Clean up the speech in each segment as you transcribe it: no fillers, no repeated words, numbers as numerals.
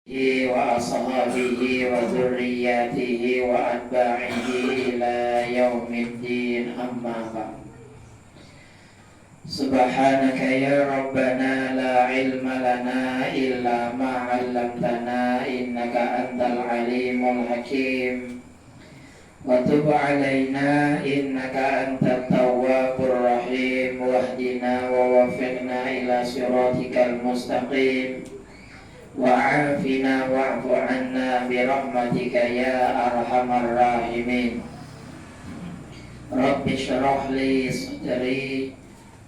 وأصحابه وذرياته وأتباعه إلى يوم الدين أما بعد سبحانك يا ربنا لا علم لنا إلا ما علمتنا إنك أنت العليم الحكيم وتب علينا إنك أنت التواب الرحيم واهدنا ووفقنا إلى صراطك المستقيم وعافنا واعف عنا برحمتك يا أرحم الراحمين رب اشرح لي صدري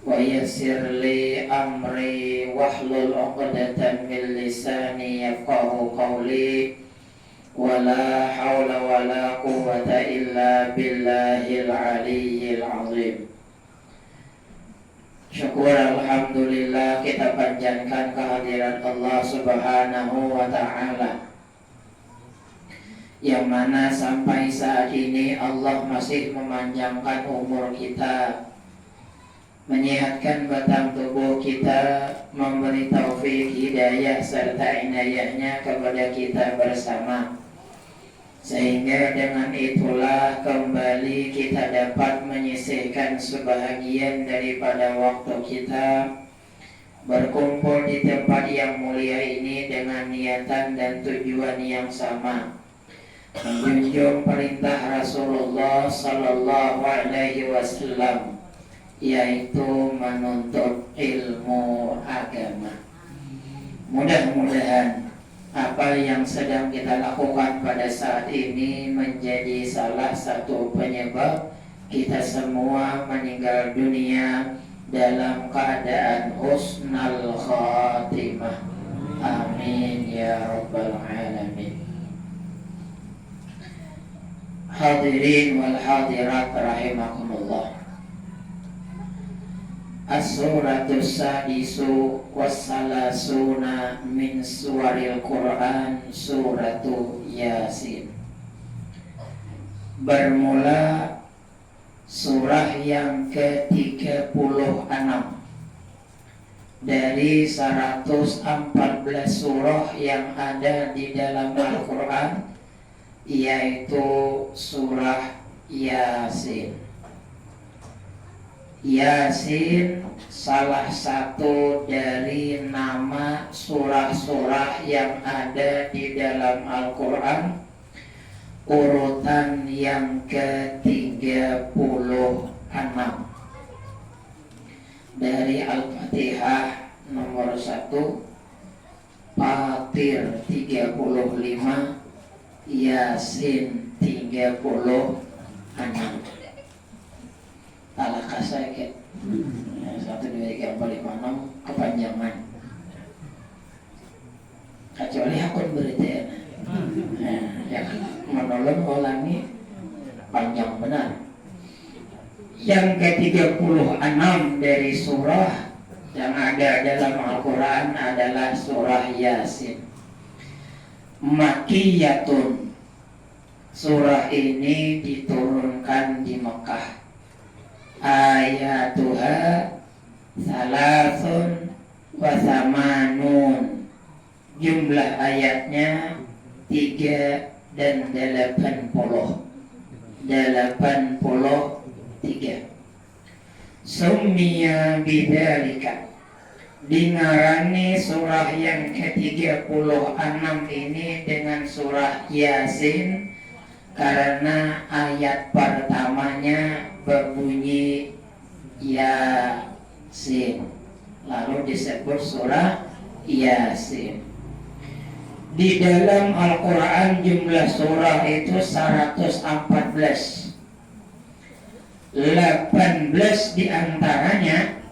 ويسر لي أمري واحلل عقدة من لساني يفقه قولي ولا حول ولا قوة إلا بالله العلي العظيم. Syukur alhamdulillah kita panjatkan kehadiran Allah Subhanahu wa ta'ala, yang mana sampai saat ini Allah masih memanjangkan umur kita, menyehatkan batang tubuh kita, memberi taufik hidayah serta inayahnya kepada kita bersama, sehingga dengan itulah kembali kita dapat menyisihkan sebahagian daripada waktu kita berkumpul di tempat yang mulia ini dengan niatan dan tujuan yang sama, menjunjung perintah Rasulullah Sallallahu Alaihi Wasallam, yaitu menuntut ilmu agama. Mudah-mudahan apa yang sedang kita lakukan pada saat ini menjadi salah satu penyebab kita semua meninggal dunia dalam keadaan husnul khatimah. Amin ya rabbal alamin. Hadirin wal hadirat rahimakumullah. As-suratus sadisu wassalasuna min suwaril Quran, suratu Yasin. Bermula surah yang ke-36 dari 114 surah yang ada di dalam Al-Quran, yaitu surah Yasin. Yasin salah satu dari nama surah-surah yang ada di dalam Al-Quran, urutan yang ke-36 dari Al-Fatihah nomor 1, Fatir 35, Yasin 36. Talaka saya ke 1, 2, 3, 4, 5, 6 kepanjangan, kecuali akun berita yang menolong ulangi panjang benar. Yang ke-36 dari surah yang ada dalam Al-Quran adalah surah Yasin. Makkiyatun. Surah ini diturunkan di Mekah. Ayatuha salasun wa samanun. Jumlah ayatnya 3 dan 83. Summiya bidzalika. Dingarani surah yang ke-36 ini dengan surah Yasin karena ayat pertamanya berbunyi Yasin, lalu disebut surah Yasin. Di dalam Al-Quran jumlah surah itu 114. 18 diantaranya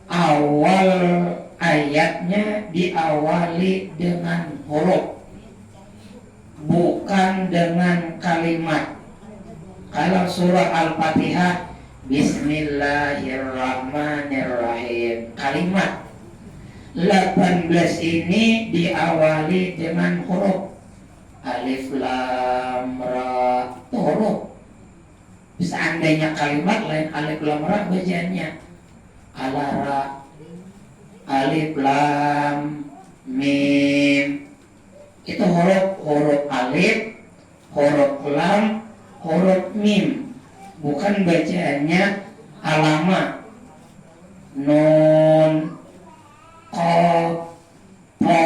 awal ayatnya diawali dengan huruf, bukan dengan kalimat. Kalau surah Al-Fatihah Bismillahirrahmanirrahim, kalimat. 18 ini diawali dengan huruf. Alif lam ra, huruf. Seandainya kalimat lain alif lam ra bacaannya alara, alif lam mim, Itu huruf alif, huruf lam, huruf mim. Bukan bacaannya alama. Nun, qaf, ta,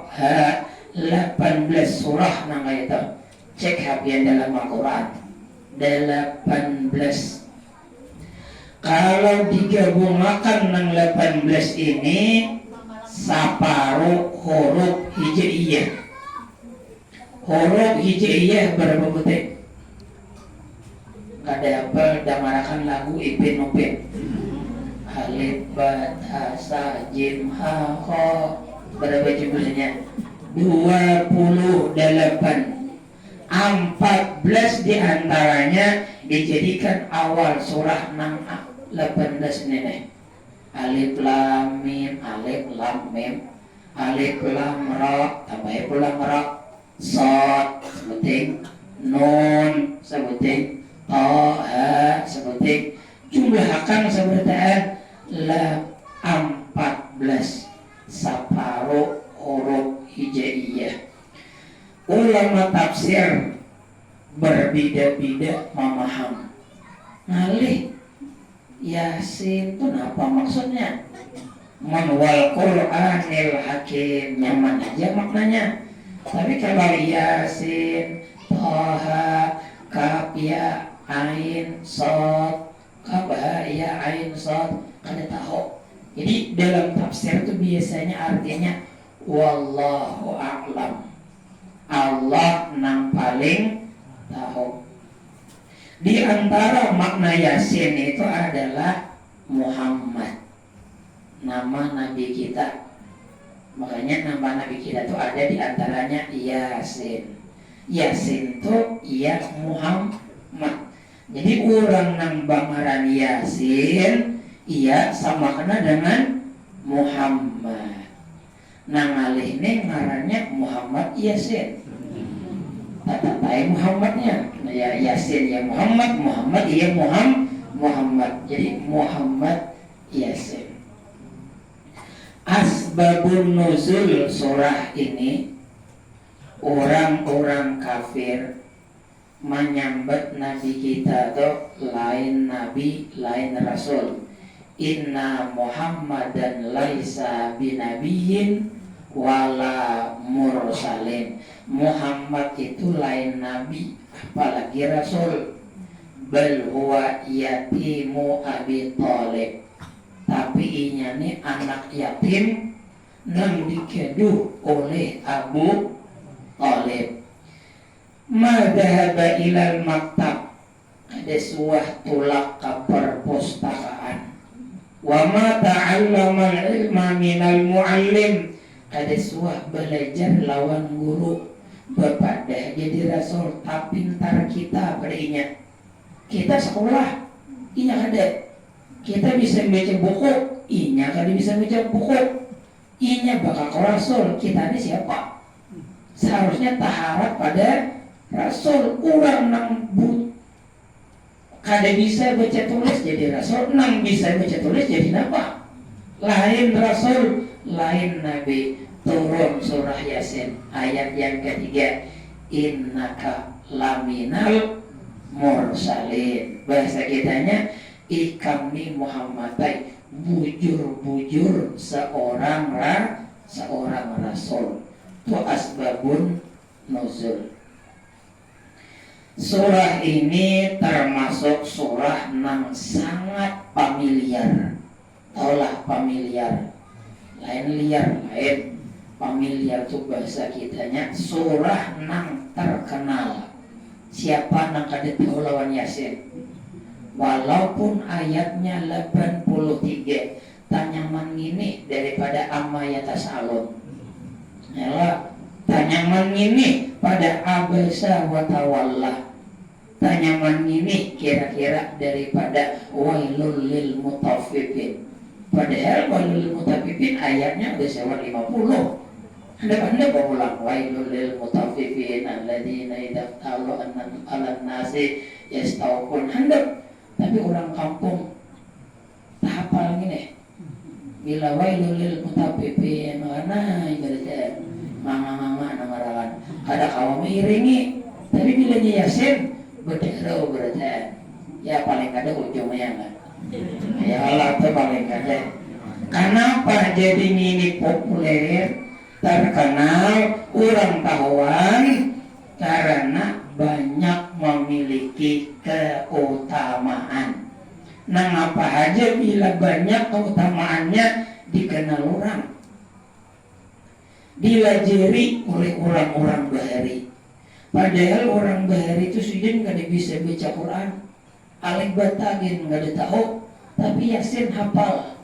ha, 18 surah nang itu. Cek hafian dalam Al-Quran. 18. Kalau digabungkan nang 18 ini separuh huruf hijaiyah. Huruf hijaiyah berapa butir? Kada apa damarakan lagu Ipin Upin. Alif, ba, ta, sa, jim, ha, kha. Berapa jumlahnya? 28. 14 diantaranya dijadikan awal surah nang 18 ini. Alif lam mim, alif lam mim, alif lam ra, tambah alif lam ra, shad sebuting, nun sebuting, ta, ha sebuting. Jumlah akan sebertaan 14 separuh huruf hijaiyah. Ulama tafsir berbeda-beda memaham. Ngalih Yasin itu apa maksudnya? Wal Qur'anil Hakim, nyaman aja maknanya. Tapi kalau Yasin, Thaha, Kaf ya Ain Shad, Kaf ya Ain Shad, kada tahu. Jadi dalam tafsir itu biasanya artinya wallahu a'lam. Allah nang paling tahu. Di antara makna Yasin itu adalah Muhammad, nama Nabi kita. Makanya nama Nabi kita itu ada di antaranya Yasin. Yasin itu ya Muhammad. Jadi orang nang banggaran Yasin, ia sama kena dengan Muhammad. Nang alih ini ngarannya Muhammad Yasin. Tatai Muhammadnya, ya Yasin ya Muhammad, Muhammad ya Muhammad. Jadi Muhammad Yasin. Asbabun nuzul surah ini, orang-orang kafir menyambat Nabi kita tuh lain Nabi, lain Rasul. Inna Muhammadan laisa binabiyyin wala mursalin. Muhammad itu lain nabi apalagi rasul. Bal huwa yatimu Abi Thalib. Tapi inya nih anak yatim nang dikeduh oleh Abu Thalib. Madhaba ilal maktab, ada suah tulak ke perpustakaan. Wa ma ta'allama al-ilma minal muallim, ada suah belajar lawan guru. Bapak dah jadi rasul, tapi pintar kita berinya. Kita sekolah, inya ada. Kita bisa baca buku, inya kada bisa baca buku. Inya bakal rasul, kita ini siapa? Seharusnya taharap pada rasul. Orang nang kada bisa baca tulis jadi rasul, nang bisa baca tulis jadi apa? Lain rasul, lain nabi. Turun surah Yasin ayat yang ketiga, innaka laminal mursalin. Bahasa kitanya, ikami Muhammadai bujur-bujur seorang rasul. Itu asbabun nuzul. Surah ini termasuk surah yang sangat familiar. Taulah familiar, lain liar, lain familiar itu bahasa kitanya. Surah nang terkenal. Siapa nang kada tahu lawan Yasin? Walaupun ayatnya 83, tanyaman ini daripada amma yatas'alun. Yalah, tanyaman ini pada abasa wa tawalla. Tanyaman ini kira-kira daripada wailul lil mutaffifin. Padahal wailul lil mutaffifin ayatnya udah sewa 50. Anda berulang wailul lil mutaffifin alladzina idza talu alan nasi yastawqun. Anda tapi orang kampung tak hafal gini. Bila wailul lil mutaffifin, mana ibaratnya mama-mama nama kada kawa mengiringi. Tapi bila Yasin berdero berarti ya paling kada ujungnya kan. Ya Allah tuh paling kada. Kenapa jadi ini populer, terkenal, orang tahuan? Karena banyak memiliki keutamaan. Nah apa aja bila banyak keutamaannya dikenal orang, dilajari oleh orang-orang bahari. Padahal orang bahari itu sudah nggak bisa baca Quran, alif batagin nggak tahu, tapi Yasin hafal.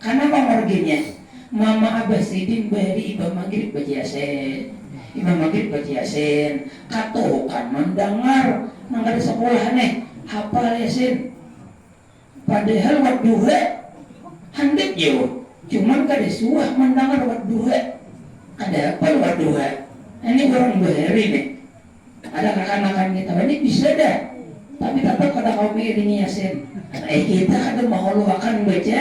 Karena marginya Mama Abbasidin bahari Imam Maghrib baca Yasin, Imam Maghrib baca Yasin, katokan mendengar nang ada sekolah nih hafal Yasin. Padahal wadduha handek yo, cuman kada suah mendengar wadduha. Ada apa wadduha? Ini orang bahari nih. Ada kakan-kakan kita ini bisa dah, tapi tetap kada kau mengiringi Yasin. Kita kada mau akan baca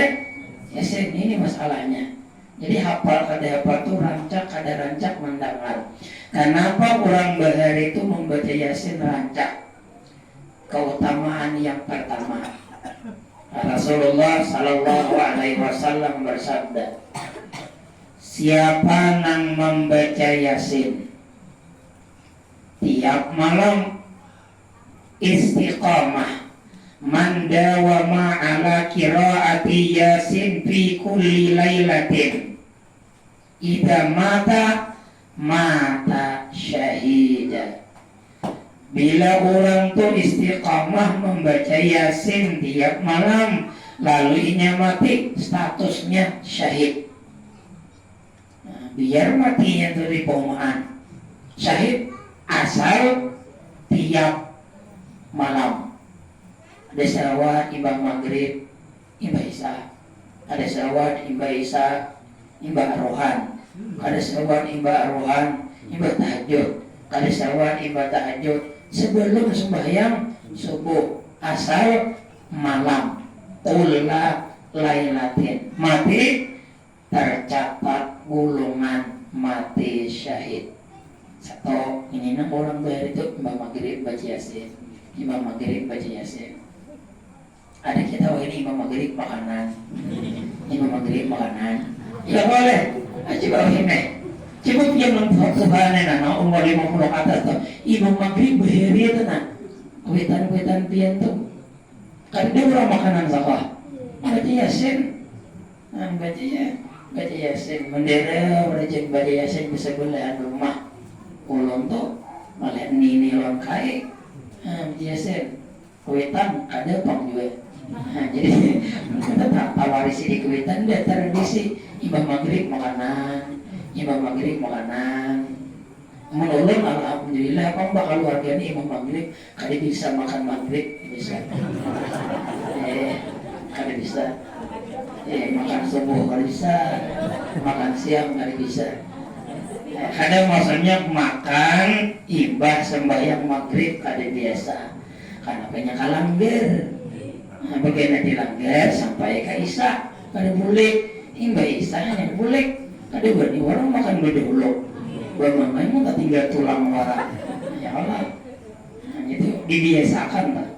Yasin, ini masalahnya. Jadi hafal kada hafal tuh rancak kada rancak mendengar. Kenapa orang bahari itu membaca Yasin rancak? Keutamaan yang pertama, Rasulullah Sallallahu Alaihi Wasallam bersabda, siapa yang membaca Yasin tiap malam istiqamah, man dawama ala qiraati Yasin fi kulli lailatin, idza mata mata syahida. Bila orang tuh istiqamah membaca Yasin tiap malam, lalu inya mati, statusnya syahid. Nah, biar matinya tuh di pomaan syahid asal tiap malam. Ada salawat imbang maghrib, imbang isya. Ada salawat imbang isya, imbang arohan. Ada salawat imbang arohan, imbang tahajud. Ada salawat imbang tahajud sebelum sembahyang subuh asal malam. Ulla lailatin, mati tercatat golongan mati syahid. Satu, ini orang bayar itu Imam Maghrib baca Yasin, Imam Maghrib baca Yasin. Ada kita ini Imam Maghrib makanan, Imam Maghrib makanan. Ya boleh, coba ini. Coba dia membuat kebahanan anak umur 50 ke atas tuh Imam Maghrib bahari itu nak kuitan pian tuh kan dia orang makanan salah baca Yasin, baca Yasin mendera mereka baca Yasin bisa belahan rumah ulun tuh malah nini longkai baca Yasin kuitan ada pang juga. Nah, jadi kita tak tawarisi di kuitan dia tradisi Imam Maghrib makanan, Imam Maghrib makanan. Menulung alhamdulillah apa bakal keluarga ini Imam Maghrib kada bisa makan Maghrib bisa. Kada bisa. Makan subuh kada bisa. Makan siang kada bisa. Kada maksudnya makan ibah sembahyang Maghrib kada biasa. Karena banyak kalanggar. Bagaimana dilanggar sampai ke Isya kada boleh. Imbah Isya hanya boleh. Kada berani orang makan berdahulu. Bagaimana mau tak tinggal tulang warang. Ya Allah. Nah, itu dibiasakan lah.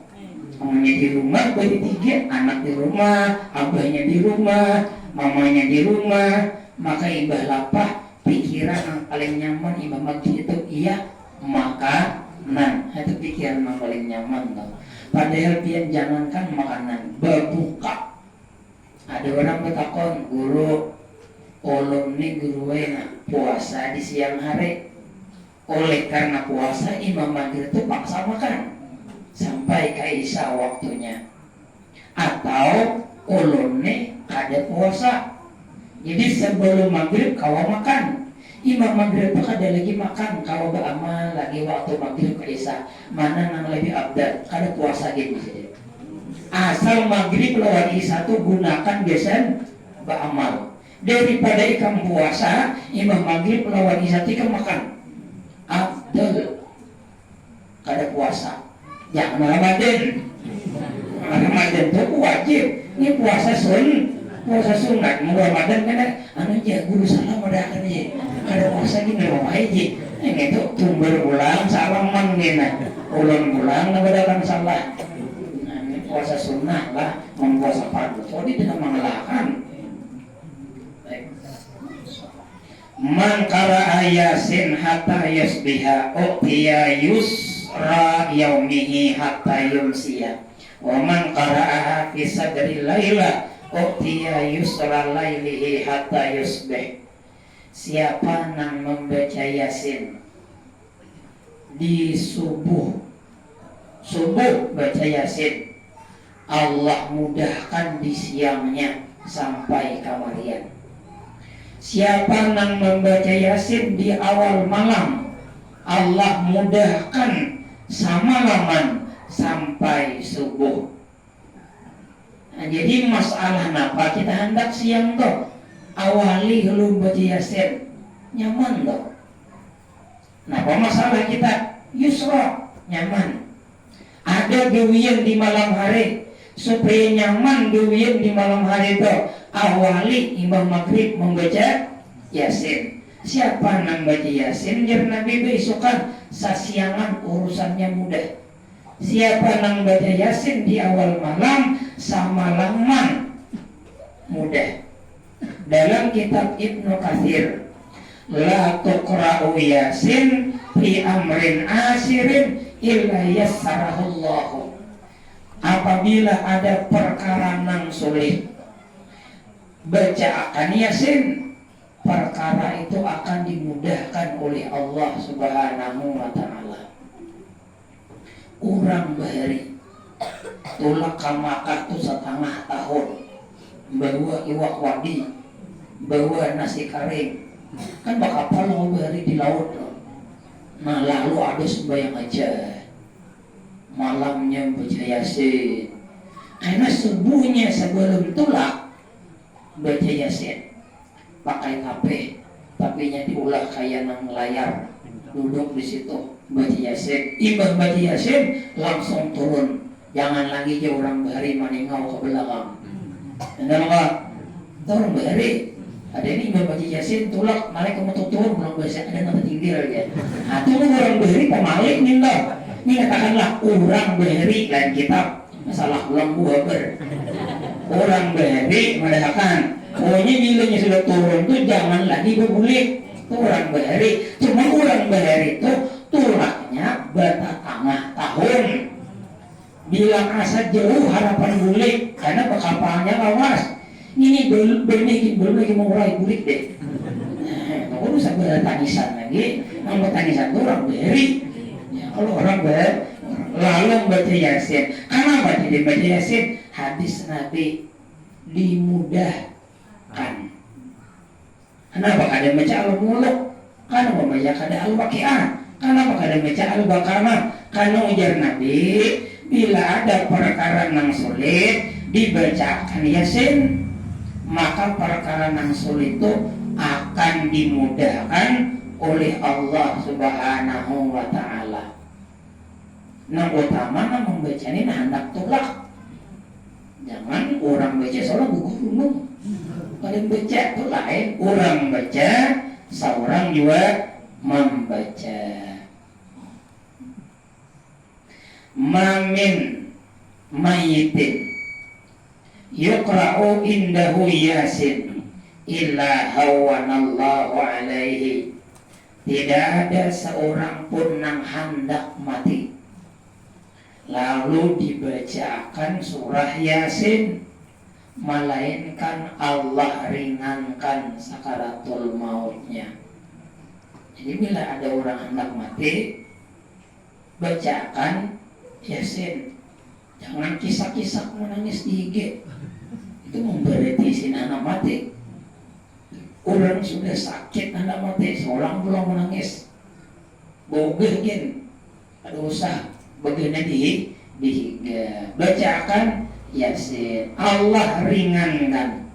Mamanya di rumah, bayi tiga, anak di rumah, abahnya di rumah, mamanya di rumah, maka imbah lapah, pikiran yang paling nyaman imbah maghrib itu iya makanan. Itu pikiran yang paling nyaman lah. Padahal pian jangankan makanan, berbuka. Ada orang bertakon, guru ulun ni gurunya puasa di siang hari. Oleh karena puasa Imam Maghrib itu paksa makan sampai ke Isya waktunya. Atau ulun ni kada puasa, jadi sebelum Maghrib kau makan. Imam Maghrib itu kada lagi makan, kau beramal lagi waktu Maghrib ke Isya. Mana yang lebih abdal? Kada puasa gitu saja. Asal Maghrib lawan Isya itu gunakan biasa beramal. Daripada ikan puasa, Imam Maghrib lawan Isya ikan makan. Abdul kada puasa. Ya Ramadan. Ramadan itu wajib. Ini puasa puasa sunat mau Ramadan kan anu aja guru salam udah kan aja kada puasa gini mau aja itu tumber ulang salaman gini ulun ulang nabadakan salah puasa sunnah lah mempuasa fardu jadi tidak mengalahkan man qara'a yasin hatta yusbiha uqtiya yusra yaumihi hatta yumsiya wa man qara'aha fi sadri laila uqtiya yusra lailihi hatta yusbih. Siapa yang membaca yasin di subuh baca yasin, Allah mudahkan di siangnya sampai kamarian. Siapa yang membaca yasin di awal malam, Allah mudahkan samalaman sampai subuh. Nah, jadi masalah napa kita hendak siang toh awali lu baca yasin nyaman toh. Napa masalah kita yusra nyaman. Ada gawian di malam hari supaya nyaman gawian di malam hari itu awali imam maghrib membaca yasin. Siapa yang baca yasin jar Nabi besokan sasiangan urusannya mudah. Siapa yang baca yasin di awal malam samalaman mudah. Dalam kitab Ibnu Katsir, la tuqra'u yasin fi amrin asirin illa yassarahullahu. Apabila ada perkara yang sulit, baca akan yasin, perkara itu akan dimudahkan oleh Allah Subhanahu wa ta'ala. Urang bahari tulak kamaka tu setengah tahun bawa iwak wadi, bawa nasi kering, kan bakal kalau bahari di laut. Nah lalu ada sembahyang aja, malamnya baca yasin. Karena subuhnya sebelum tulak baca yasin, pakai HP, tapinya diulah kayak nang layar, duduk di situ baca yasin. Imam baca yasin langsung turun, jangan lagi jauh orang bahari maningau ke belakang. Anda nggak turun bahari. Ada ini imam baca yasin tulak, malaikat mau turun belum baca ada nanti tinggal ya. Nah itu orang bahari pemalik minta. Ini katakanlah orang bahari dan kitab masalah ulang buah orang bahari mengatakan pokoknya bilangnya sudah turun tuh jangan lagi berbulik tuh orang bahari. Cuma orang bahari itu tulaknya bata tengah tahun, bilang asa jauh harapan bulik karena bekapalnya lawas. Ini belum lagi mau mulai bulik deh. Nah, kalau bisa bertangisan lagi, mau bertangisan tuh orang bahari. Ya, kalau orang bahari lalu baca yasin. Kenapa tidak baca yasin? Hadis Nabi dimudahkan. Kenapa kada baca al-muluk? Kenapa baca kada al-waqi'ah? Kenapa kada baca al-baqarah? Karena ujar Nabi, bila ada perkara yang sulit dibacakan yasin, maka perkara yang sulit itu akan dimudahkan oleh Allah Subhanahu wa ta'ala. Nah utama membaca ini hendak tulak. Jangan orang baca seorang gugur gunung. Kalian baca itu lain. Orang baca, seorang juga membaca. Mamin mayitin yuqra'u indahu yasin illa hawanallahu alaihi. Tidak ada seorang pun yang hendak mati lalu dibacakan surah yasin, melainkan Allah ringankan sakaratul mautnya. Jadi bila ada orang hendak mati, bacakan yasin. Jangan kisah-kisah menangis di IG, itu memberiti si anak mati. Orang sudah sakit anak mati, seorang belum menangis, bogegin, ada usah begini bacakan yasin, Allah ringankan.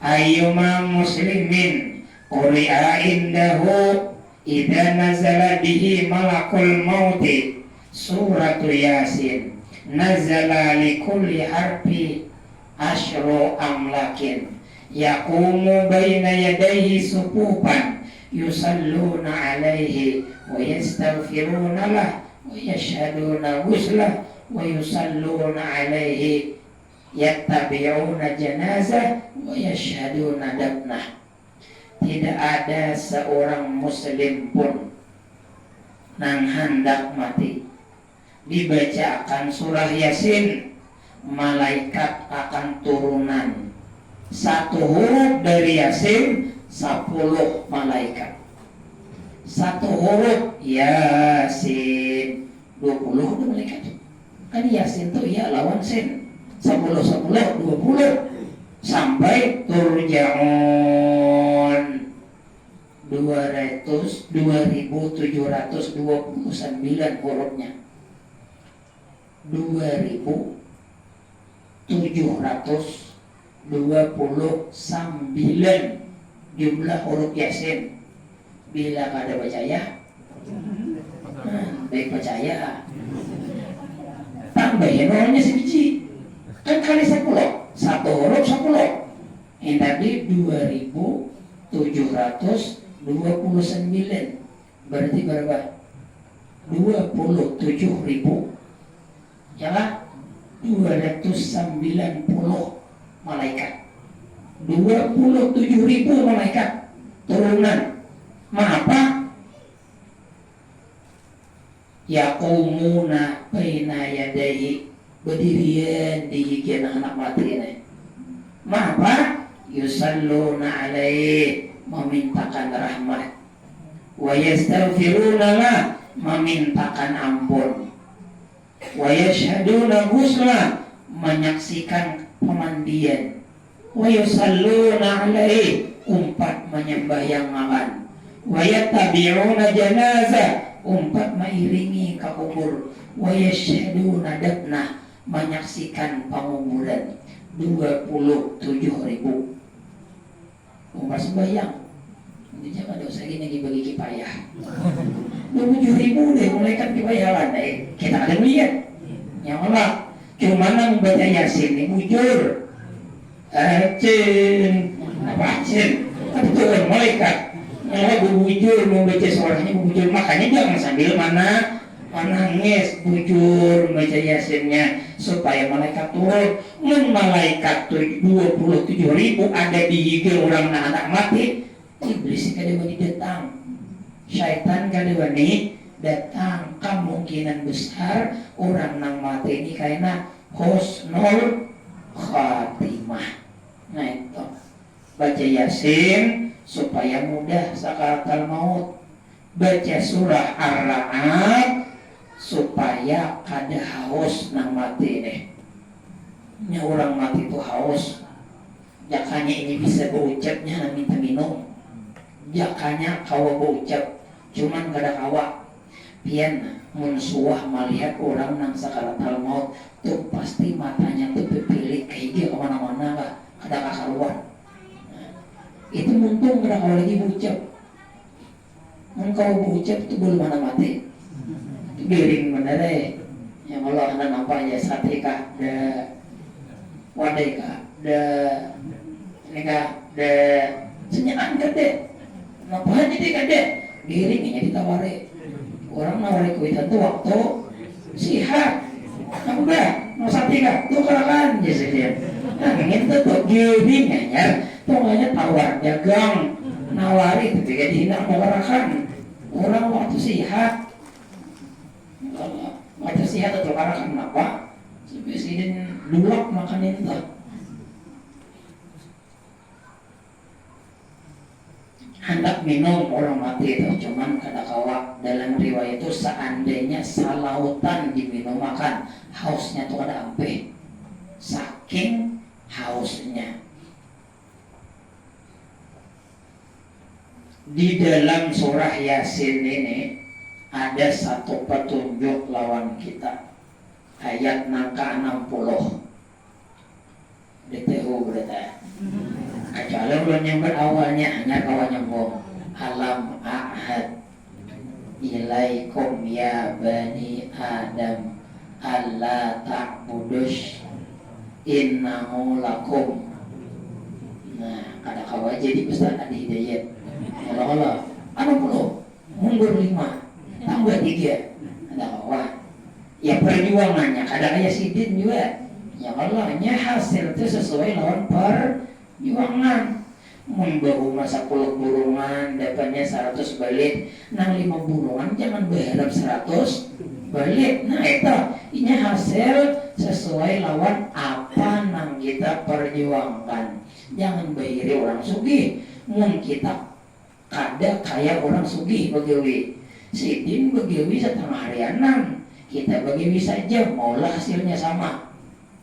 Ayyuma muslimin quri'a indahu idza nazala bihi malakul mauti suratu yasin nazala li kulli harfi asyru amlakin yaqumu baina yadayhi sufufan yusalluna alaihi wa yastaghfiruna lah wa yashhaduna ghuslah wa yusalluna alaihi yattabi'una janazah wa yashhaduna dafnah. Tidak ada seorang muslim pun nang hendak mati dibacakan surah Yasin, malaikat akan turunan satu huruf dari Yasin 10 malaikat. Satu huruf Yasin 20 malaikat. Kan Yasin tuh ya lawan sin 10 20 sampai turja'un 2729 hurufnya. 2729 jumlah huruf Yasin. Bila kada percaya, baik percaya. Tambahin orangnya sebiji. Kan kali 10, satu huruf 10. Yang tadi 2729. Berarti berapa? 27.000. Ya lah, 290 malaikat. 27.000 malaikat turunan. Mengapa? Yaqumuna baina yadayhi, berdirian di higi anak mati ini. Mengapa? Yusalluna alaihi, memintakan rahmat. Wa yastaghfiruna lah, memintakan ampun. Wa yashhaduna ghusla, menyaksikan pemandian. Wa yusalluna alaihi, umpat menyembahyangan. Wa yattabi'una janazah, umpat mengiringi ke kubur. Wa yashhaduna dafnah, menyaksikan penguburan. 27.000 umpat sembahyang. Ini jangan dosa gini bagi kipayah. 27.000 deh malaikat kipayahan. Kita ada melihat yang Allah cuma nang baca Yasin ini bujur acin apa acin tapi tuh malaikat yang lagu bujur membaca suaranya bujur. Makanya jangan sambil mana nangis bujur baca Yasinnya supaya malaikat turun. Malaikat 27.000 ada di higi orang anak mati. Iblis kada wani datang, syaitan kada wani datang. Kemungkinan besar orang nang mati ini karena husnul khatimah. Nah itu baca Yasin supaya mudah sakaratul maut. Baca surah Ar-Ra'd supaya kada haus nang mati nih. Nya orang mati itu haus. Jakanya ini bisa berucapnya nang minta minum. Jakanya kawa berucap, cuman kada kawa. Pian mensuah melihat orang nang sakaratul maut tuh pasti matanya tuh bepilik kayak dia kemana-mana lah, kada kakaruan. Nah, itu muntung kada kawa lagi berucap. Engkau berucap itu belum mana mati. Giring bener yang Allah anda nampak ya sate kah da wadai kah da ini kah da senyaan kade nampak jadi kade giringnya ditawari orang nawari kuitan tuh waktu sihat udah mau sate kah tuh kerakan ya saja. Nah ingin tuh giringnya tuh hanya tawar dagang nawari tapi gak dihina mau kerakan orang waktu sihat. Macam sihat atau karakan apa? Presiden dulak makan itu. Hendak minum orang mati itu, cuman kada kawa dalam riwayat itu seandainya salautan diminum makan, hausnya tuh kada ampe. Saking hausnya. Di dalam surah Yasin ini ada satu petunjuk lawan kita. Ayat nangka 60 DTU berarti kecuali belum nyamper awalnya hanya kawan nyambung alam ahad ilaikum ya bani adam alla ta'budus innahu lakum. Nah ada kawa jadi Ustaz Adi Hidayat. Allah anu perlu mundur 5 tambah 3 ada kawa. Ya perjuangannya kadang aya sidin juga. Ya Allah nya hasil itu sesuai lawan perjuangan. Mun baru masa 10 burungan dapatnya 100 balik, nang 5 burungan jangan berharap 100 balik. Nah itu ini hasil sesuai lawan apa nang kita perjuangkan. Jangan bayari orang sugih, mun kita kada kayak orang sugih begawi. Sidin begawi setengah harianan, kita begawi saja maulah hasilnya sama.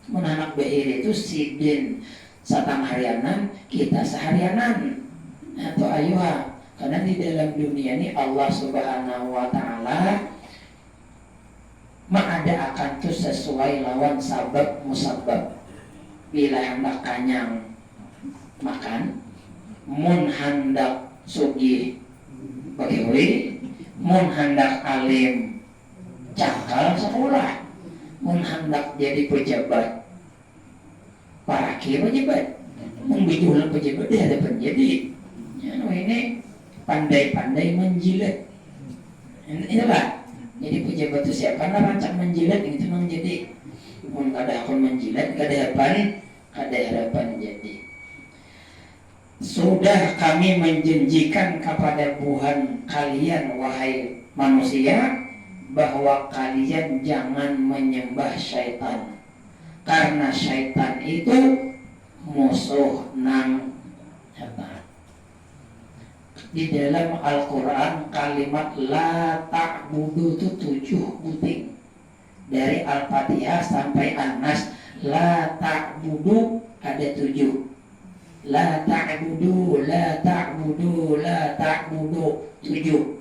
Mun anak bayari itu sidin satang harianan, kita seharianan atau ayuha. Karena di dalam dunia ini Allah Subhanahu wa Ta'ala mengadakan itu sesuai lawan sabab musabab. Bila hendak kanyang makan, mun hendak sugih bagawi, mun hendak alim cakal sekolah, mun hendak jadi pejabat para kira pejabat, membijulah pejabat di hadapan jadi, ya, ini pandai-pandai menjilat, inilah. Jadi pejabat itu siapa? Karena rancang menjilat itu menjadi, kada akan menjilat, kada harapan jadi. Sudah kami menjanjikan kepada Tuhan kalian wahai manusia bahwa kalian jangan menyembah syaitan. Karena syaitan itu musuh nang syaitan. Di dalam Al-Quran kalimat la ta'budu itu 7 buting. Dari Al-Fatihah sampai An-Nas, la ta'budu ada 7. La ta'budu, la ta'budu, la ta'budu 7.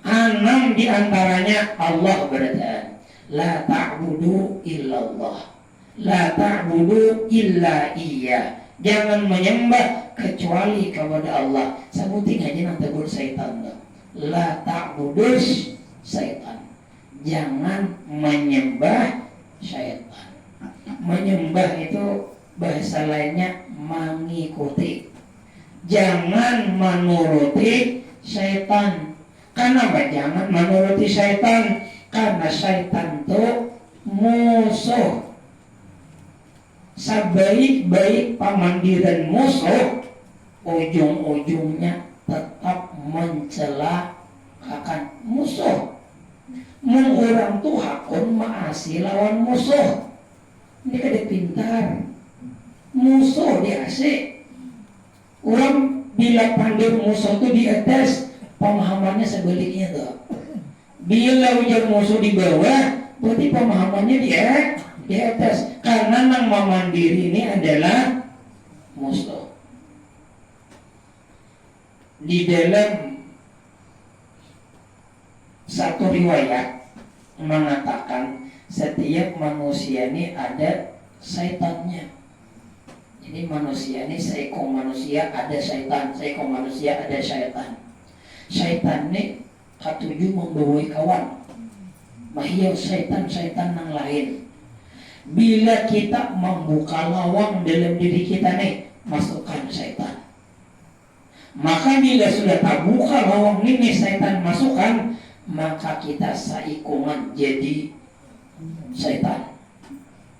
6 diantaranya Allah berada. La ta'budu illallah. La ta'budu illa iya. Jangan menyembah kecuali kepada Allah. Sebutin aja nang tegur syaitan. La ta'budus syaitan. Jangan menyembah syaitan. Menyembah itu bahasa lainnya mengikuti. Jangan menuruti syaitan. Kenapa jangan menuruti syaitan? Karena syaitan itu musuh. Sebaik-baik pamandiran musuh, ujung-ujungnya tetap mencelakakan musuh. Mun orang tuh hakun maasi lawan musuh. Ini kada pintar. Musuh diasik. Orang bila pandir musuh itu di atas, pemahamannya sebaliknya tuh. Bila ujar musuh di bawah, berarti pemahamannya di atas. Karena nang memandiri ini adalah musuh. Di dalam satu riwayat mengatakan setiap manusia ini ada syaitannya. Jadi manusia ini seekor manusia ada syaitan, seekor manusia ada syaitan. Syaitan ini ketujuh membawai kawan. Mahiyau syaitan yang lain. Bila kita membuka lawang dalam diri kita nih, masukkan syaitan. Maka bila sudah tak buka lawang ini syaitan masukkan, maka kita saikungan jadi syaitan.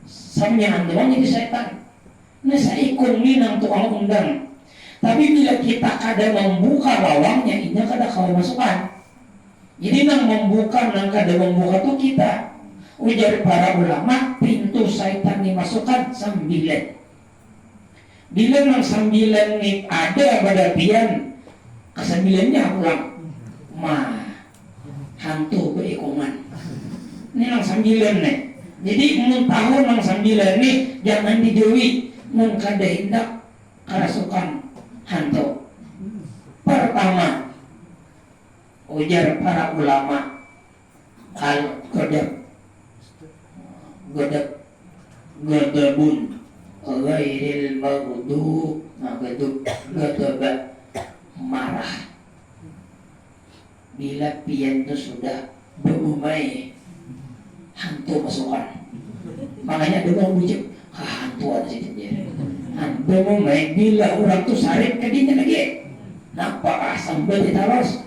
Samnya doang jadi syaitan. Nah saikung ini nang tukang undang. Tapi bila kita kada membuka lawangnya, ini kada kau masukkan. Jadi nang membuka, nang kada membuka tuh kita. Ujar para ulama, pintu syaitan dimasukkan 9. Bila nang 9 ini ada pada pian, ke-9-nya ulang. Hantu berikungan. Ini nang 9 nih. Jadi mun tahu nang 9 ini jangan dijauhi. Mun kada hendak kerasukan hantu. Pertama, ujar para ulama, gadabun ghairil maghdub, gadab marah. Bila pian itu sudah berumai, hantu masukkan. Makanya dia mau bujuk, hantu ada situ dia. Bemomai bila orang tuh sarik kadinya lagi. Napa sambil ditaros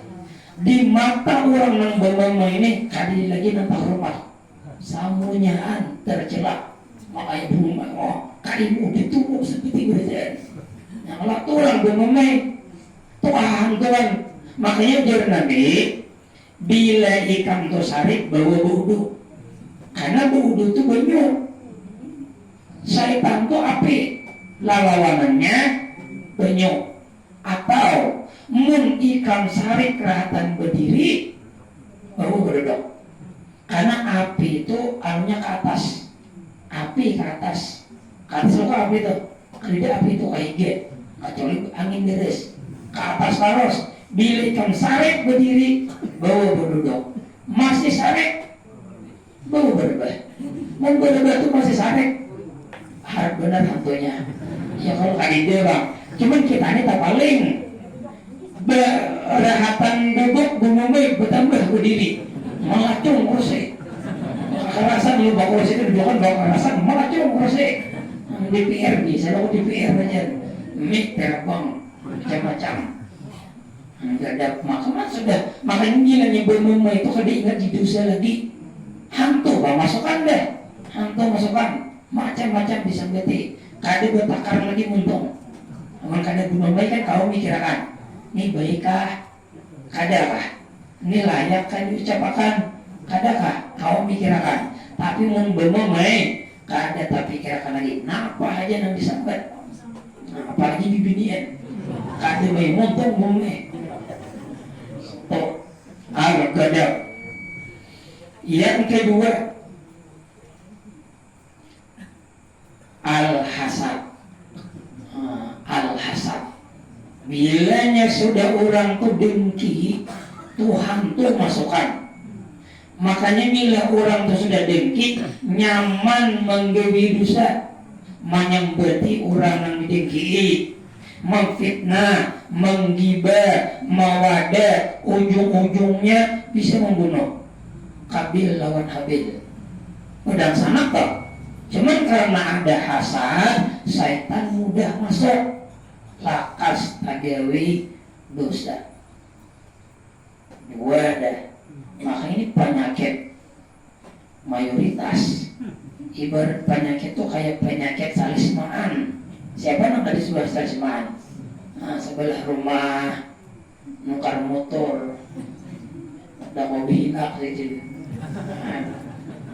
di mata orang nang bemomai ini kadi lagi nang hormat. Samunyaan tercela. Makanya bumai kadimu ditunggu seperti berjalan. Yang lah orang bemomai Tuhan. Makanya jar Nabi bila ikan tuh sarik bawa budu. Karena budu itu banyak. Syaitan tuh api. Lawanannya banyak. Atau mun ikan sarik kerahatan berdiri baru berduduk. Karena api itu anunya ke atas. Api ke atas. Ke atas apa api itu? Kerja api itu kayak kecuali angin deres. Ke atas terus. Bila ikan sarik berdiri baru berduduk. Masih sarik baru berduduk. Mun berduduk itu masih sarik. Harap benar hantunya. Ya kalau kali dia bang, cuman kita ini tak paling berahatan duduk bumumai bertambah berdiri melacung kursi. Kerasan lu bawa kursi itu dibuat bawa kerasan melacung kursi. DPR bisa lo DPR aja, mik terbang macam-macam. Enggak ada makanan sudah makanya gilanya bumumai itu kada ingat di dosa lagi. Hantu bang masukkan deh, hantu masukkan macam-macam bisa berarti. Kada bertakar lagi muntung. Amal kada guna baik kan kau mikirkan. Ini baikkah? Kadakah? Ini layak kan diucapkan? Kadakah? Kau mikirkan. Tapi mun bemomai kada tak pikirkan lagi. Napa aja nang disambat? Apalagi bibinian. Kada mai muntung bumai. Tuh. Kada. Yang kedua Al-hasad. Al-hasad. Bilanya sudah orang tuh dengki, Tuhan tuh masukkan. Makanya bila orang tuh sudah dengki, nyaman menggawi dosa, menyembati orang yang dengki, memfitnah, menggibah, mawadah, ujung-ujungnya bisa membunuh. Kabil lawan Habil. Udah sana toh. Cuman karena ada hasad, syaitan mudah masuk. Lakas tagawi dosa. Dua dah. Maka ini penyakit mayoritas. Ibarat penyakit itu kayak penyakit salismaan. Siapa yang tadi sebelah salismaan? Nah, sebelah rumah, nukar motor, ada mobil hak gitu.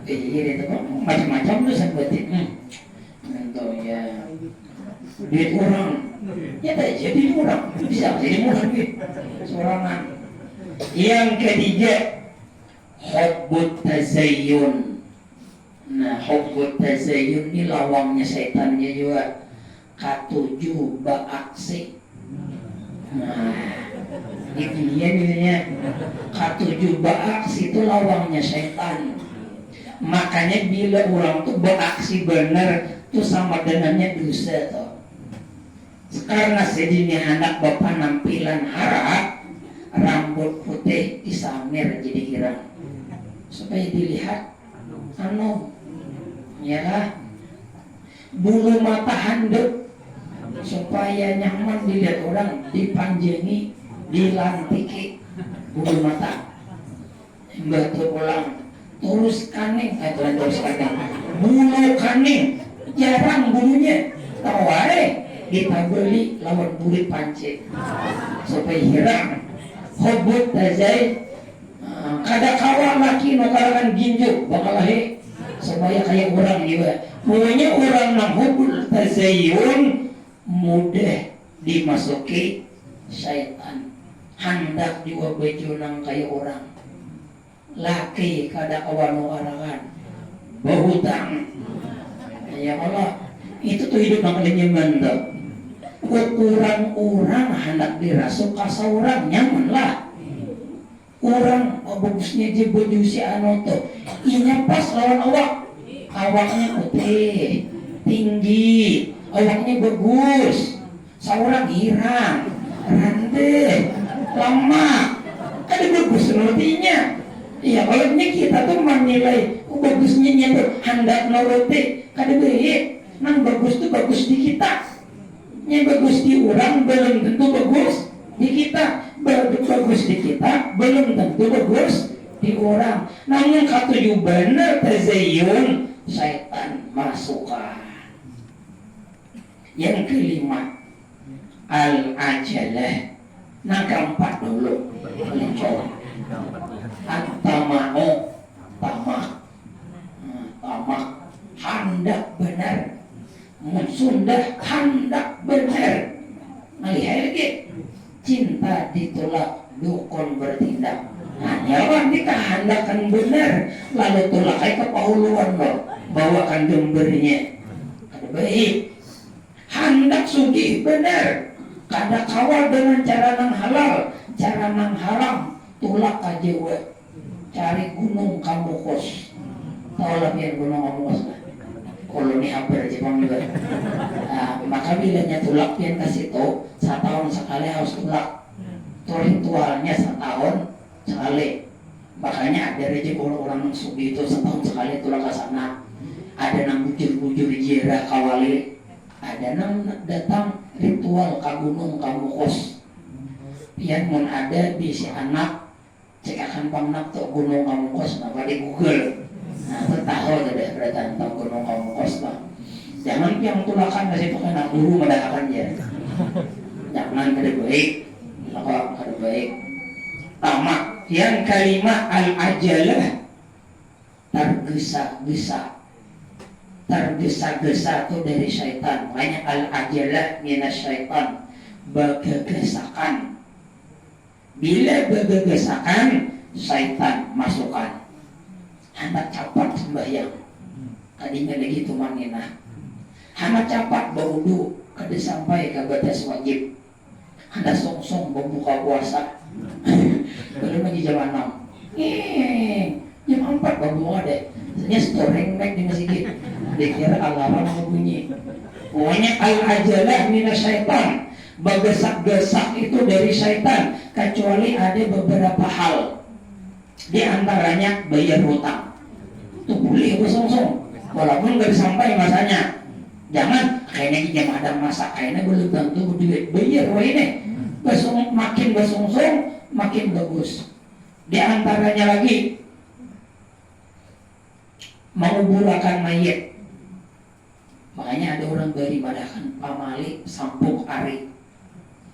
Iya itu macam-macam tuh seperti contoh ya duit orang ya tak jadi murah bisa jadi murah duit sorangan. Yang ketiga hubbut tazayyun. Nah hubbut tazayyun ini lawangnya setannya juga. Ketujuh baaksi. Nah ini dia misalnya ketujuh baaksi itu lawangnya setan. Makanya bila orang tuh beraksi benar tuh sama dengannya dosa tuh. Karena sedini anak bapak nampilan harap rambut putih disamir jadi girang supaya dilihat ya lah. Bulu mata handuk supaya nyaman dilihat orang, dipanjangi, dilantiki bulu mata. Batu pulang terus kaning, terus kaning, bulu kaning, jarang bulunya, tawai kita beli lawan burit panci supaya hirang. Hobut tazai, kada kawan laki nokarangan ginjuk bakalahi supaya kayak orang juga. Pokoknya orang nang hobut tazayun mudah dimasuki syaitan. Hendak juga baju nang kayak orang. Laki kada kawan arangan berhutang. Ya Allah, itu tuh hidup makanya nyaman tuh. Ukuran orang hendak dirasuk kasa orang nyaman lah. Orang bagusnya je baju si anu tuh. Inya pas lawan awak. Awaknya putih, tinggi, awaknya bagus. Seorang hirang, rande, lama. Kada bagus sepertinya. Iya, kalau kita tuh menilai bagusnya tuh hendak nuruti kada baik. Nang bagus tuh bagus di kita. Yang bagus di orang belum tentu bagus di kita. Bagus di kita belum tentu bagus di orang. Namun katuju benar tazayun, syaitan masukkan. Yang kelima, al-ajalah. Nah keempat dulu, mencoba. At-tama'u, tamak, hendak benar. Sundah hendak benar. Melihat lagi, cinta ditolak, dukun bertindak. Hanya orang dikehendakkan benar, lalu tolak ke pauluan lo, bawakan jembernya. Ada baik. Hendak sugih benar, kada kawal dengan cara nang halal, cara nang haram, tulak aja we. Cari gunung kamu kos. Tahu lah pian gunung kamu kos lah. Koloni hampir Jepang juga. Nah, maka bilanya tulak pian kasih tahu, setahun sekali harus tulak. Itu ritualnya setahun sekali. Makanya ada rezeki orang-orang sugi itu setahun sekali tulak ke sana. Ada nang bujur-bujur jirah kawali. Ada nang datang ritual ka gunung kamu kos. Pian mun ada bisi anak cek akan pangnak tuh gunung kamu kos apa di Google. Nah, tahu ada beratan tahu gunung kamu kos bang. Jangan yang tulakan kasih pakai nak guru mendahkan ya. Jangan kada baik, kada baik. Tamak. Yang kelima al-ajalah, tergesa-gesa. Tergesa-gesa itu dari syaitan. Makanya al-ajalah minas syaitan, bergegesakan. Bila bergegesakan, syaitan masukkan. Hendak cepat sembahyang, tadinya lagi itu manina. Hendak cepat berwudu, kada sampai ke batas wajib. Hendak songsong berbuka puasa, belum lagi jam 6. Jam 4 berbuka deh. Sebenarnya storeng naik di masjid. Dikira alarm berbunyi. Pokoknya al-ajalah minas syaitan, bergesak-gesak itu dari syaitan. Kecuali ada beberapa hal. Di antaranya bayar hutang. Itu boleh bersong-song, walaupun gak sampai masanya. Jangan kayaknya jam ada masa, kayaknya belum tentu duit bayar wah ini. Makin bersong-song makin bagus. Di antaranya lagi menguburakan mayat. Makanya ada orang dari madakan pamali sampuk ari.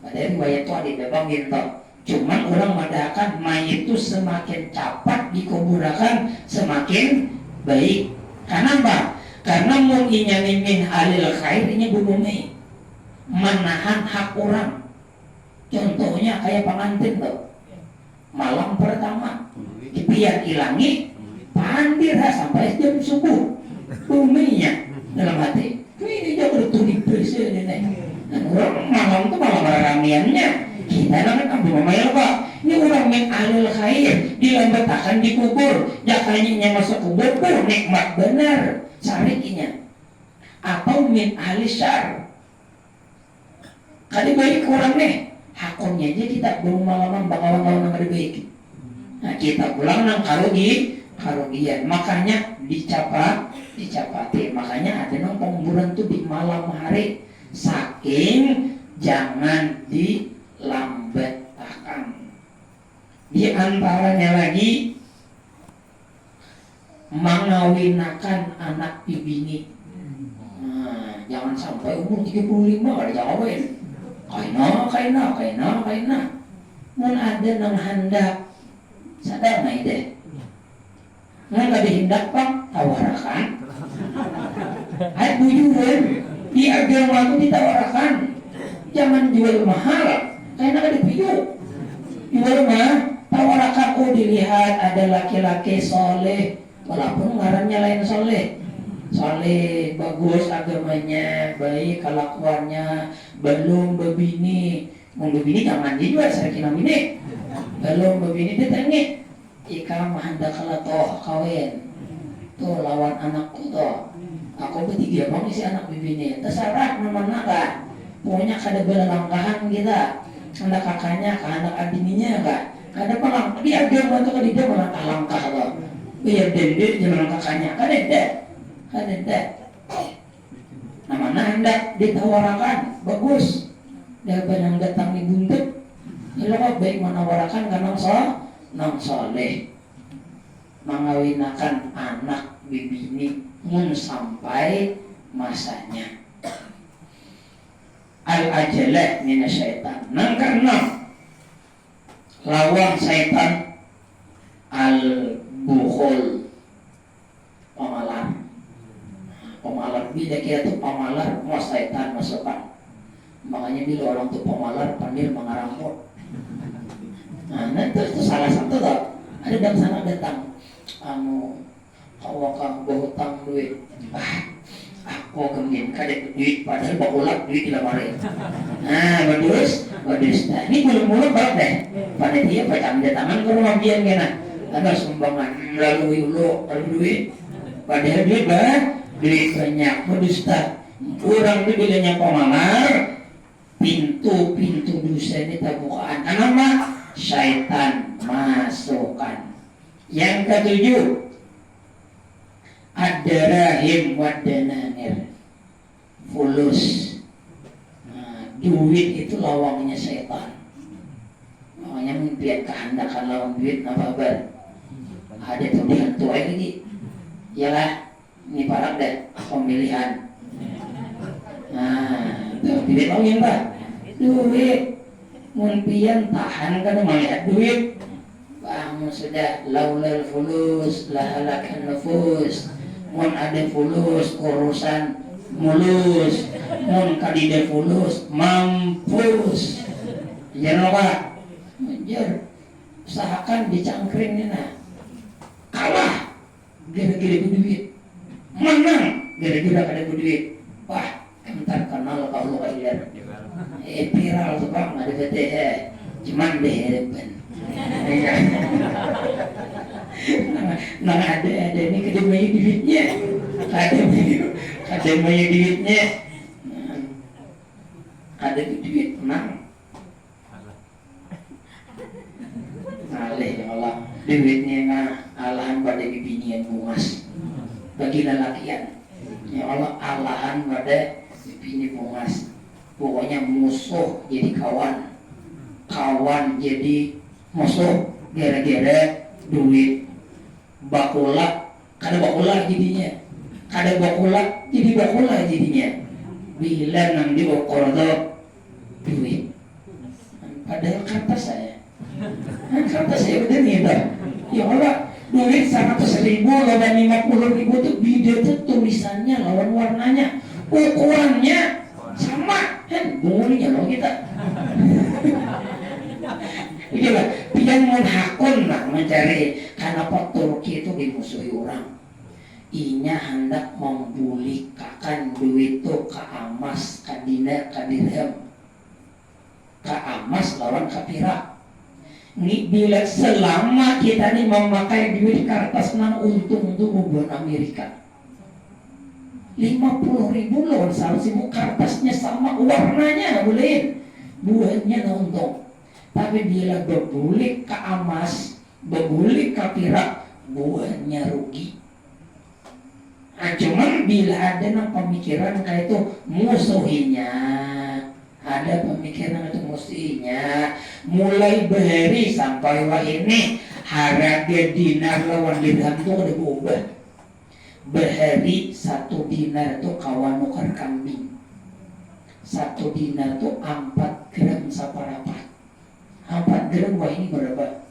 Padahal mayat itu ada bebang gitu. Cuman orang madakan mayat itu semakin cepat dikuburakan semakin baik. Karena apa? Karena mungkinnya min halil khair ini bumi menahan hak orang. Contohnya kayak pengantin tuh. Malam pertama dibiar ilangi pandir sampai jam subuh. Buminya dalam hati ini jauh bertulis bersih ini. Dan orang malam itu malam ramiannya kita nanti kamu mamayal pak. Ini orang min alil khair dilambatakan di kubur. Jakanya masuk kubur nikmat benar sarikinya. Atau min alil syar. Kali baik orang nih hakonnya aja kita belum malaman bakawan-bakawan yang baik. Nah kita pulang nang karugian. Makanya dicapati. Makanya ada nang penguburan tuh di malam hari. Saking jangan dilambatakan. Di antaranya lagi mengawinakan anak bini. Nah, jangan sampai umur 35 kada jawabin. Kaina. Mun ada nang hendak sadar nggak ide? Nggak ada hendak pak tawarakan. Hai bujuran di agama itu ditawarakan. Jangan jual mahal. Kaina kada piyu. Jual mah tawarakan. Oh dilihat ada laki-laki soleh, walaupun ngarannya lain soleh. Soleh, bagus agamanya, baik kelakuannya, belum berbini. Mau berbini jangan dijual, saya kira bini. Belum berbini dia tanya, ika mahanda kala toh kawin, tuh lawan anakku toh. Aku bertiga bang isi anak bibini, terserah mana kan. Pokoknya kada belalangkahan kita, ada kakaknya, anak adininya kan. Kada palang, di agama tuh dia melangkah langkah toh. Biar dendek jangan kakaknya, kada deh. Namanya hendak ditawarakan bagus daripada nang datang di buntut. Ilo kok baik menawarakan karena nang soleh mengawinakan anak bibini mun sampai masanya. Al-ajalah minasyaitan. Nang keenam lawan syaitan al-bukhul, pamalar. Pemalar bila kita tuh pemalar mau syaitan masukkan. Makanya bila orang tuh pemalar panggil mengaramut. Nah, itu salah satu tuh. Ada dalam sana datang, kawakang berhutang duit. Aku kemudian kadek duit padahal bakulak duit di lemari. Nah, bagus. Nah, ini belum balik deh. Pada dia pacang dia tangan ke rumah biar kena. Ada sumbangan lalu duit. Padahal duit banyak. Berdusta. Orang itu bilangnya pemalar. Pintu dosa ini terbukaan. Kenapa? Syaitan masukkan. Yang ketujuh, ad-darahim wad-dananir, fulus. Nah, duit itu lawangnya syaitan. Makanya mimpian kehendakan lawang duit apa kabar? Ada tuh dihantu aja lagi. Yalah, ini parah deh pemilihan. Nah, tuh duit lawang Pak. Duit mimpian tahan kan melihat duit. Bang sudah laulal fulus lahalakan nufus. Mun ada fulus urusan mulus. Mun kadida fulus mampus. Jangan Pak. Anjir. Usahakan dicangkring ni nah. Kalah gara-gara duit. Menang gara-gara ada duit. Wah, entar kenal kalau kalian. Viral tuh Bang, ada BTH. Cuman depan. Nah ada ini kedemai duitnya, kademai duitnya, ada duit menang, alih ya Allah duitnya nggak alahan pada bibinian bungas bagi lelakian, ya Allah alahan pada bibini bungas, pokoknya musuh jadi kawan jadi musuh gara-gara duit. Bakula kada bakula jadinya, kada bakula jadi bakula jadinya. Bila nang di bokordo duit, padahal kata saya udah nih dah. Ya Allah, duit 100.000 lawan 50.000 tuh beda tuh tulisannya lawan warnanya, ukurannya sama kan, bungunya loh kita. Itulah yang menghakun lah mencari kenapa Turki itu dimusuhi orang. Inya hendak membulikakan duit itu ke emas, ke dinar, ke dirham, ke emas lawan ke perak. Ini bila selama kita ini memakai duit kertas nang untung untuk buat Amerika 50.000 lawan 100.000 kertasnya sama warnanya boleh buahnya untung. Tapi bila berbulik ke emas, berbulik ke perak, buahnya rugi. Nah, cuman bila ada pemikiran kayak itu musuhinya, ada pemikiran itu musuhinya, mulai bahari sampai wah ini harga dinar lawan dirham itu udah berubah. Bahari 1 dinar itu kawan nukar kambing, 1 dinar itu 4 gram saparapat. 4 gram wah ini berapa?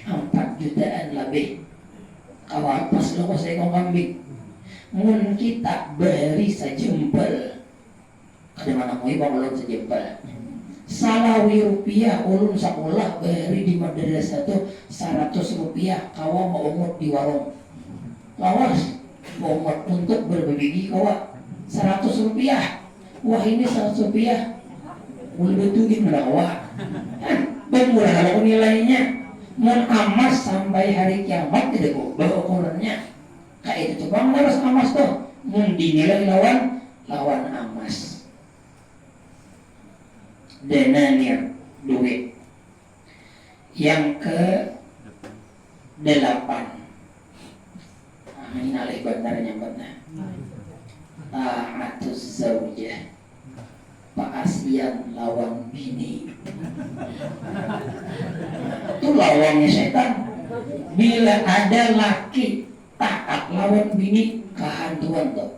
4 jutaan lebih. Kawan pas lo saya kau kambing. Mun kita beri sejempel. Kada mana mau iba ulun sejempel. Salawi rupiah ulun sekolah beri di madrasah tu 100 rupiah. Kawa mau umut di warung. Lawas mau umut untuk berbagi kawa 100 rupiah. Wah ini 100 rupiah. Boleh betulin kawa. Bermurah kalau nilainya mun emas sampai hari kiamat tidak berubah ukurannya kayak itu bang harus emas tuh mun dinilai lawan emas. Denanir duit. Yang ke 8 ini alih bandarnya benar ta'atuz zaujah, paasian lawan bini. Itu lawannya setan. Bila ada laki taat lawan bini, kehantuan tuh.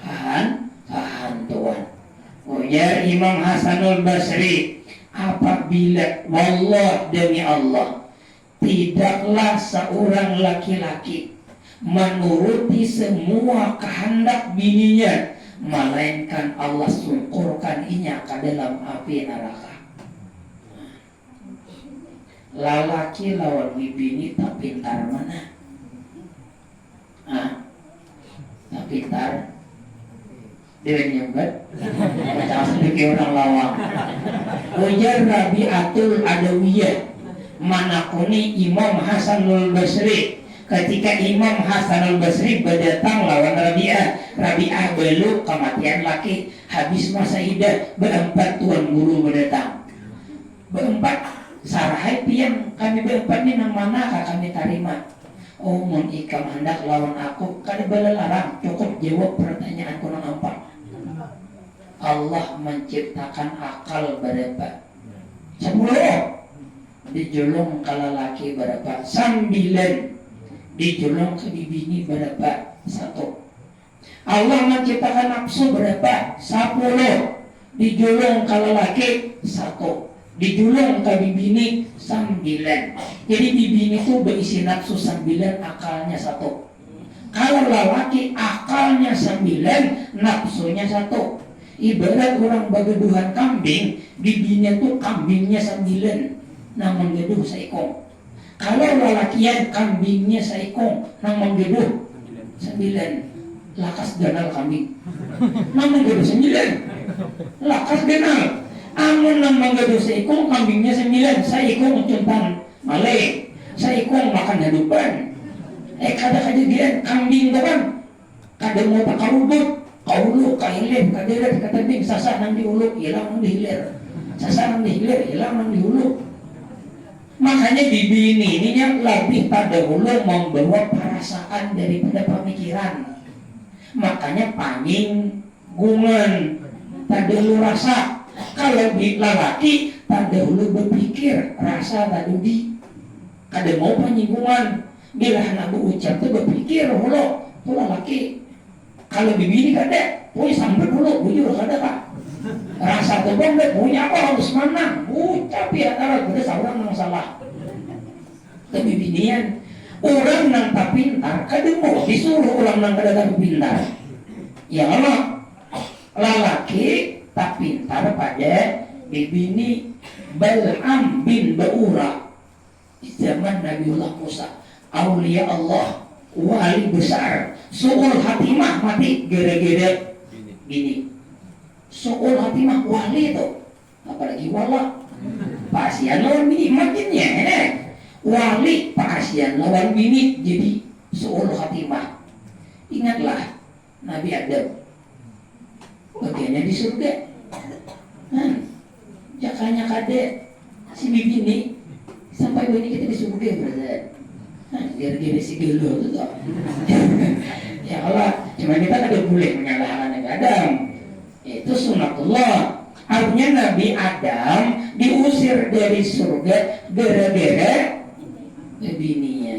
Kehantuan. Ya Imam Hasanul Basri, apabila wallah demi Allah, tidaklah seorang laki-laki menuruti semua kehendak bininya, melainkan Allah sungkurkan inya ke dalam api neraka. Lalaki lawan bini tak pintar mana? Tak pintar. Dia nyebut macam sedikit orang lawang. Ujar Rabi'atul Adawiyah, manakuni Imam Hasanul Basri. Ketika Imam Hasanul Basri berdatang lawan Rabi'ah belum kematian laki, habis masa idah, berempat tuan guru berdatang. Berempat, sarahai pian kami berempat ni nang manakah kami terima? Oh, mun ikam hendak lawan aku, kada boleh larang, cukup jawab pertanyaanku nang empat. Allah menciptakan akal berapa? 10. Dijulung ke lelaki berapa? 9. Dijulung ke bini berapa? 1. Allah menciptakan nafsu berapa? 10. Dijulung ke lelaki 1. Dijulung ke bini 9. Jadi bini itu berisi nafsu 9, akalnya 1. Kalau lelaki akalnya 9, nafsunya 1. Ibarat orang bageduhan kambing, bibinya tuh kambingnya 9, namun geduh seekong. Kalau lelakian kambingnya seekong, namun geduh 9, lakas ganal kambing. Namun geduh 9, lakas ganal. Amun namun geduh seekong, kambingnya 9, seekong contan malay, seekong makan hadupan. Kada kejadian kambing tuh kan, kada mau tak karubut. Kaulu, kahilir, kadirat, katabing, sasa nang diuluk, hilang nang dihilir. Sasa nang dihilir, hilang nang diuluk. Makanya bibi ini yang lebih terdahulu membawa perasaan daripada pemikiran. Makanya panying, gungan, terdahulu rasa. Kalau di lelaki, terdahulu berpikir, rasa terdudi. Kada mau panyinggungan. Bila anak ucap itu berpikir, hulu, itu lelaki. Kalau bibi ini kada, punya sambil dulu, bujur kada kak. Rasa tebang deh, punya apa harus mana? Tapi antara kita seorang yang salah. Tapi binian, orang nang tak pintar, kada mau disuruh orang nang kada tak pintar. Ya Allah, lelaki tak pintar pada bibi ini Bal'am bin Ba'ura di zaman Nabiullah Musa, aulia Allah, wali besar, su'ul hatimah mati gara-gara bini. Su'ul hatimah wali itu, apalagi wala pasian lawan bini makinnya wali pasian lawan bini jadi su'ul hatimah. Ingatlah Nabi Adam bagiannya di surga, jakanya kade si bibi ini sampai bini kita di surga berarti. Gara-gara si gelo itu toh. Ya Allah, cuma kita kada boleh menyalahkan Nabi Adam. Itu sunatullah. Artinya Nabi Adam diusir dari surga gara-gara bininya.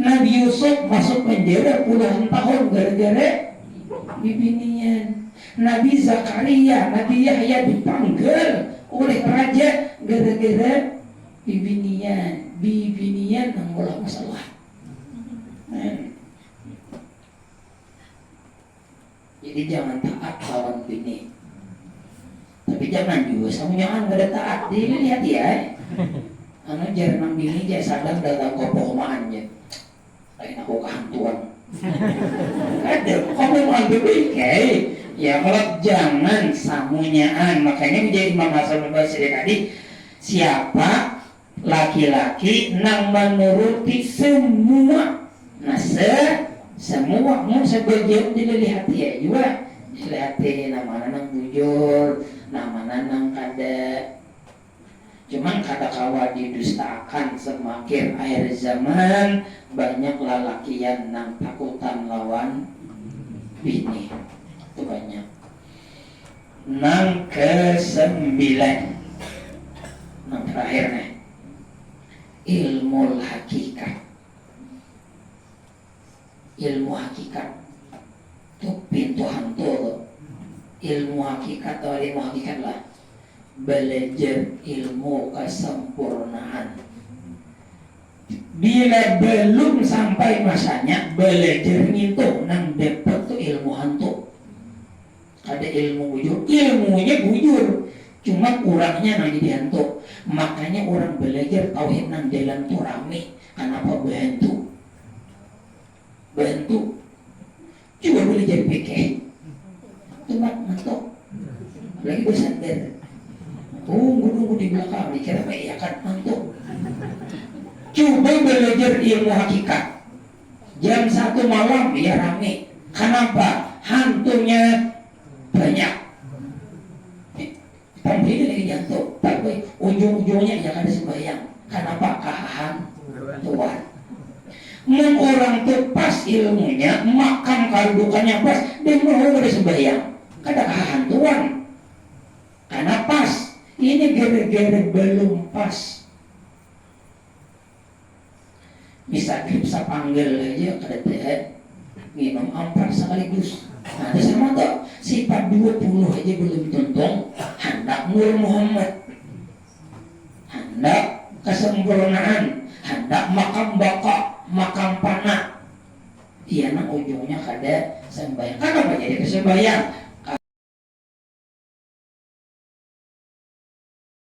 Nabi Yusuf masuk penjara puluhan tahun gara-gara bininya. Nabi Zakaria, Nabi Yahya dipanggil oleh raja gara-gara bininya nang bola masalah. Jadi jangan taat lawan bini. Tapi jangan juga jangan gak ada taat. Dilihat ya. Anu jar nang bini dia sadar datang ke pohonannya. Lain aku kehantuan. Ada kamu mau beli ya kalau jangan samunyaan. Makanya menjadi Imam Hasanul Basri tadi, siapa laki-laki nang menuruti semua semua mau sebagian dilihat ya juga dilihat nama nang bujur, nama nang kada. Cuman kata kawa didustakan semakin akhir zaman banyak lelaki yang nang takutan lawan bini itu banyak. Nang ke-9, nang terakhir nih, ilmu hakikat. Ilmu hakikat itu pintu hantu. Ilmu hakikat atau ilmu hakikat lah, belajar ilmu kesempurnaan. Bila belum sampai masanya belajar itu nang dapat tuh ilmu hantu. Ada ilmu bujur, ilmunya bujur, cuma kurangnya nang jadi hantu. Makanya orang belajar tauhid nang jalan tuh rame. Kenapa bantu? Coba belajar fikih, cuma mentok, lagi bersandar. Nunggu di belakang, dikira ya kan mentok. Coba belajar ilmu hakikat, jam 1 malam ya rame. Kenapa? Hantunya banyak. Pembeli lagi jantung, tapi ujung-ujungnya ya ada sembahyang. Kenapa? Kahan Tuhan. Orang tuh pas ilmunya, makam kedudukannya pas, dia mau ada sembahyang. Kada kahan Tuhan. Karena pas, ini gara-gara belum pas. Bisa bisa panggil aja kada teh minum ampar sekaligus. Nah, itu sama tuh sifat 20 aja belum tuntung. Hendak Nur Muhammad, hendak kesempurnaan, hendak makam baka, makam panah. Iya, nang ujungnya kada sembahyang. Kenapa jadi kesembahyang?